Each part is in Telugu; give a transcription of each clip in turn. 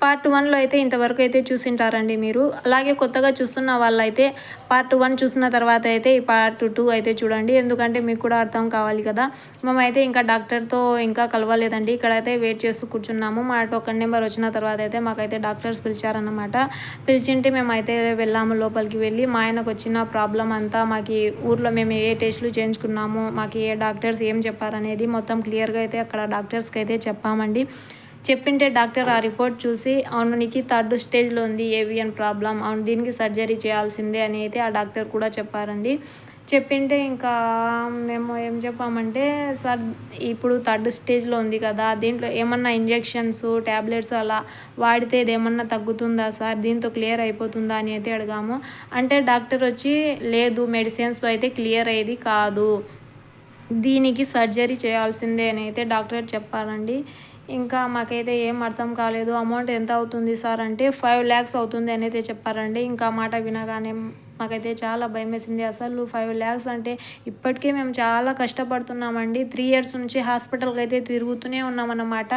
పార్ట్ 1లో అయితే ఇంతవరకు అయితే చూసింటారండి మీరు. అలాగే కొత్తగా చూస్తున్న వాళ్ళైతే పార్ట్ 1 చూసిన తర్వాత అయితే ఈ పార్ట్ 2 అయితే చూడండి. ఎందుకంటే మీకు కూడా అర్థం కావాలి కదా. మేమైతే ఇంకా డాక్టర్తో ఇంకా కలవలేదండి. ఇక్కడైతే వెయిట్ చేస్తూ కూర్చున్నాము. మా టోకెన్ నెంబర్ వచ్చిన తర్వాత అయితే మాకైతే డాక్టర్స్ పిలిచారన్నమాట. పిలిచింటే మేమైతే వెళ్ళాము. లోపలికి వెళ్ళి మా ఆయనకు వచ్చిన ప్రాబ్లం అంతా, మాకు ఊర్లో మేము ఏ టెస్టులు చేయించుకున్నాము, మాకు ఏ డాక్టర్స్ ఏం చెప్పారనేది మొత్తం క్లియర్గా అయితే అక్కడ డాక్టర్స్కి అయితే చెప్పామండి. చెప్పింటే డాక్టర్ ఆ రిపోర్ట్ చూసి, అవును నీకు 3rd స్టేజ్లో ఉంది ఏవియన్ ప్రాబ్లం, అవును దీనికి సర్జరీ చేయాల్సిందే అని అయితే ఆ డాక్టర్ కూడా చెప్పారండి. చెప్పింటే ఇంకా మేము ఏం చెప్పామంటే, సార్ ఇప్పుడు 3rd స్టేజ్లో ఉంది కదా, దీంట్లో ఏమన్నా ఇంజెక్షన్స్ ట్యాబ్లెట్స్ అలా వాడితే ఇదేమన్నా తగ్గుతుందా సార్, దీంతో క్లియర్ అయిపోతుందా అని అయితే అడిగాము. అంటే డాక్టర్ వచ్చి, లేదు మెడిసిన్స్తో అయితే క్లియర్ అయ్యేది కాదు, దీనికి సర్జరీ చేయాల్సిందే అని అయితే డాక్టర్ చెప్పారండి. ఇంకా మాకైతే ఏం అర్థం కాలేదు. అమౌంట్ ఎంత అవుతుంది సార్ అంటే 5 lakhs అవుతుంది అని అయితే చెప్పారండి. ఇంకా మాట వినగానే మాకైతే చాలా భయమేసింది. అసలు 5 lakhs అంటే ఇప్పటికే మేము చాలా కష్టపడుతున్నామండి. 3 years నుంచి హాస్పిటల్కి అయితే తిరుగుతూనే ఉన్నామన్నమాట.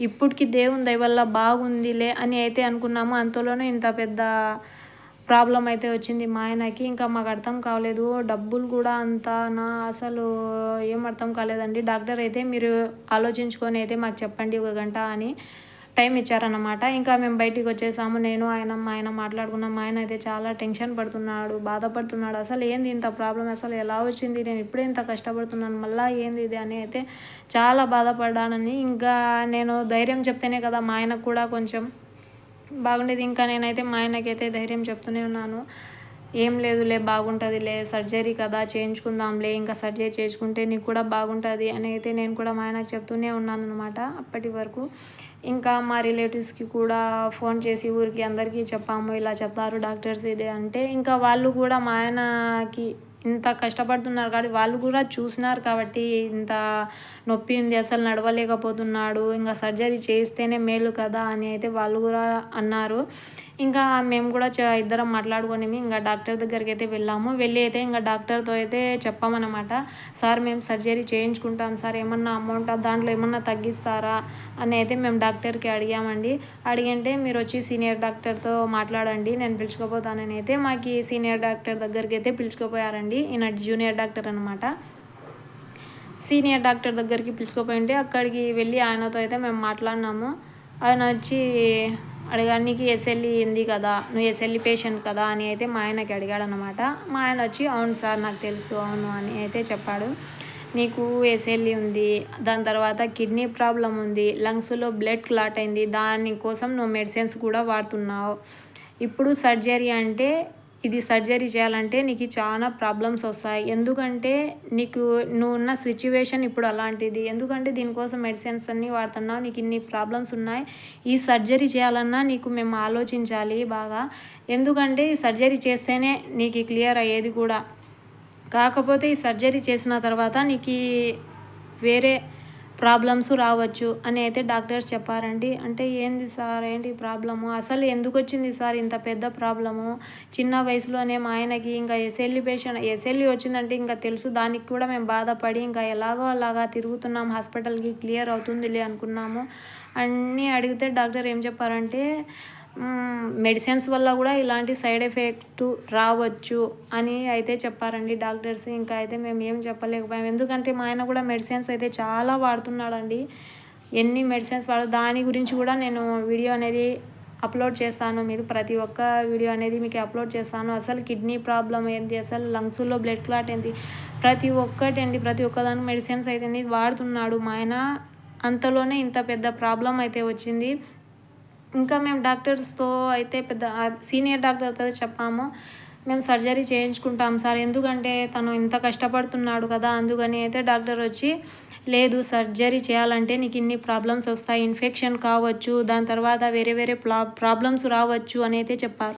ఇప్పటికి దేవుని దయ వల్ల బాగుందిలే అని అయితే అనుకున్నాము. అంతలోనే ఇంత పెద్ద ప్రాబ్లం అయితే వచ్చింది మా ఆయనకి. ఇంకా మాకు అర్థం కాలేదు. డబ్బులు కూడా అంతనా అసలు ఏం అర్థం కాలేదండి. డాక్టర్ అయితే మీరు ఆలోచించుకొని అయితే మాకు చెప్పండి 1 గంట అని టైం ఇచ్చారన్నమాట. ఇంకా మేము బయటికి వచ్చేసాము. నేను మా ఆయన మాట్లాడుకున్నాం. మా ఆయన అయితే చాలా టెన్షన్ పడుతున్నాడు, బాధపడుతున్నాడు. అసలు ఏంది ఇంత ప్రాబ్లం, అసలు ఎలా వచ్చింది, నేను ఇప్పుడే ఇంత కష్టపడుతున్నాను, మళ్ళీ ఏంది ఇది అని అయితే చాలా బాధపడ్డానని. ఇంకా నేను ధైర్యం చెప్తేనే కదా మా ఆయనకు కూడా కొంచెం బాగుండేది. ఇంకా నేనైతే మా ఆయనకైతే ధైర్యం చెప్తూనే ఉన్నాను. ఏం లేదులే, బాగుంటుందిలే, సర్జరీ కదా చేయించుకుందాంలే, ఇంకా సర్జరీ చేసుకుంటే నీకు కూడా బాగుంటుంది అని అయితే నేను కూడా మా ఆయనకు చెప్తూనే ఉన్నాను అనమాట అప్పటి వరకు. ఇంకా మా రిలేటివ్స్కి కూడా ఫోన్ చేసి ఊరికి అందరికీ చెప్పాము, ఇలా చెప్పారు డాక్టర్స్ ఇది అంటే. ఇంకా వాళ్ళు కూడా మా ఆయనకి ఇంత కష్టపడుతున్నారు కాబట్టి వాళ్ళు కూడా చూసినారు కాబట్టి, ఇంత నొప్పి ఉంది, అసలు నడవలేకపోతున్నాడు, ఇంకా సర్జరీ చేస్తేనే మేలు కదా అని అయితే వాళ్ళు కూడా అన్నారు. ఇంకా మేము కూడా ఇద్దరం మాట్లాడుకొని ఇంకా డాక్టర్ దగ్గరికి అయితే వెళ్ళాము. వెళ్ళి అయితే ఇంకా డాక్టర్తో అయితే చెప్పామన్నమాట. సార్ మేము సర్జరీ చేయించుకుంటాం సార్, ఏమన్నా అమౌంట్ దాంట్లో ఏమన్నా తగ్గిస్తారా అని అయితే మేము డాక్టర్కి అడిగామండి. అడిగింటే మీరు వచ్చి సీనియర్ డాక్టర్తో మాట్లాడండి, నేను పిలుచుకోపోతానని అయితే మాకు సీనియర్ డాక్టర్ దగ్గరికి అయితే పిలుచుకోపోయారండి. ఈయన జూనియర్ డాక్టర్ అనమాట. సీనియర్ డాక్టర్ దగ్గరికి పిలుచుకోపోయింటే అక్కడికి వెళ్ళి ఆయనతో అయితే మేము మాట్లాడినాము. ఆయన వచ్చి అడిగాడు, నీకు ఎస్ఎల్ఈ ఉంది కదా, నువ్వు ఎస్ఎల్ఈ పేషెంట్ కదా అని అయితే మా ఆయనకి అడిగాడు అనమాట. మా ఆయన వచ్చి అవును సార్ నాకు తెలుసు, అవును అని అయితే చెప్పాడు. నీకు ఎస్ఎల్ఈ ఉంది, దాని తర్వాత కిడ్నీ ప్రాబ్లం ఉంది, లంగ్స్లో బ్లడ్ క్లాట్ అయింది, దానికోసం నువ్వు మెడిసిన్స్ కూడా వాడుతున్నావు. ఇప్పుడు సర్జరీ అంటే, ఇది సర్జరీ చేయాలంటే నీకు చాలా ప్రాబ్లమ్స్ వస్తాయి. ఎందుకంటే నువ్వు ఉన్న సిచ్యువేషన్ ఇప్పుడు అలాంటిది. ఎందుకంటే దీనికోసం మెడిసిన్స్ అన్నీ వాడుతున్నావు, నీకు ఇన్ని ప్రాబ్లమ్స్ ఉన్నాయి. ఈ సర్జరీ చేయాలన్నా నీకు మేము ఆలోచించాలి బాగా. ఎందుకంటే ఈ సర్జరీ చేస్తేనే నీకు క్లియర్ అయ్యేది కూడా. కాకపోతే ఈ సర్జరీ చేసిన తర్వాత నీకు వేరే ప్రాబ్లమ్స్ రావచ్చు అని అయితే డాక్టర్స్ చెప్పారండి. అంటే ఏంది సార్, ఏంటి ప్రాబ్లము, అసలు ఎందుకు వచ్చింది సార్ ఇంత పెద్ద ప్రాబ్లము, చిన్న వయసులోనే మా ఆయనకి ఇంకా ఎస్ఎల్ఈ వచ్చిందంటే ఇంకా తెలుసు, దానికి కూడా మేము బాధపడి ఇంకా ఎలాగో అలాగా తిరుగుతున్నాం హాస్పిటల్కి, క్లియర్ అవుతుందిలే అనుకున్నాము. అన్నీ అడిగితే డాక్టర్ ఏం చెప్పారంటే, మెడిసిన్స్ వల్ల కూడా ఇలాంటి సైడ్ ఎఫెక్ట్ రావచ్చు అని అయితే చెప్పారండి డాక్టర్స్. ఇంకా అయితే మేము ఏం చెప్పలేకపోయాం. ఎందుకంటే మా ఆయన కూడా మెడిసిన్స్ అయితే చాలా వాడుతున్నాడండి. ఎన్ని మెడిసిన్స్ దాని గురించి కూడా నేను వీడియో అనేది అప్లోడ్ చేస్తాను. మీరు ప్రతి ఒక్క వీడియో అనేది మీకు అప్లోడ్ చేస్తాను. అసలు కిడ్నీ ప్రాబ్లం ఏంటి, అసలు లంగ్స్లో బ్లడ్ క్లాట్ ఏంటి, ప్రతి ఒక్కదానికి మెడిసిన్స్ అయితే వాడుతున్నాడు మా ఆయన. అంతలోనే ఇంత పెద్ద ప్రాబ్లం అయితే వచ్చింది. ఇంకా మేము డాక్టర్స్తో అయితే సీనియర్ డాక్టర్తో చెప్పాము, మేము సర్జరీ చేయించుకుంటాం సార్, ఎందుకంటే తను ఇంత కష్టపడుతున్నాడు కదా అందుకని అయితే డాక్టర్ వచ్చి, లేదు సర్జరీ చేయాలంటే నీకు ఇన్ని ప్రాబ్లమ్స్ వస్తాయి, ఇన్ఫెక్షన్ కావచ్చు, దాని తర్వాత వేరే ప్రాబ్లమ్స్ రావచ్చు అని అయితే చెప్పారు.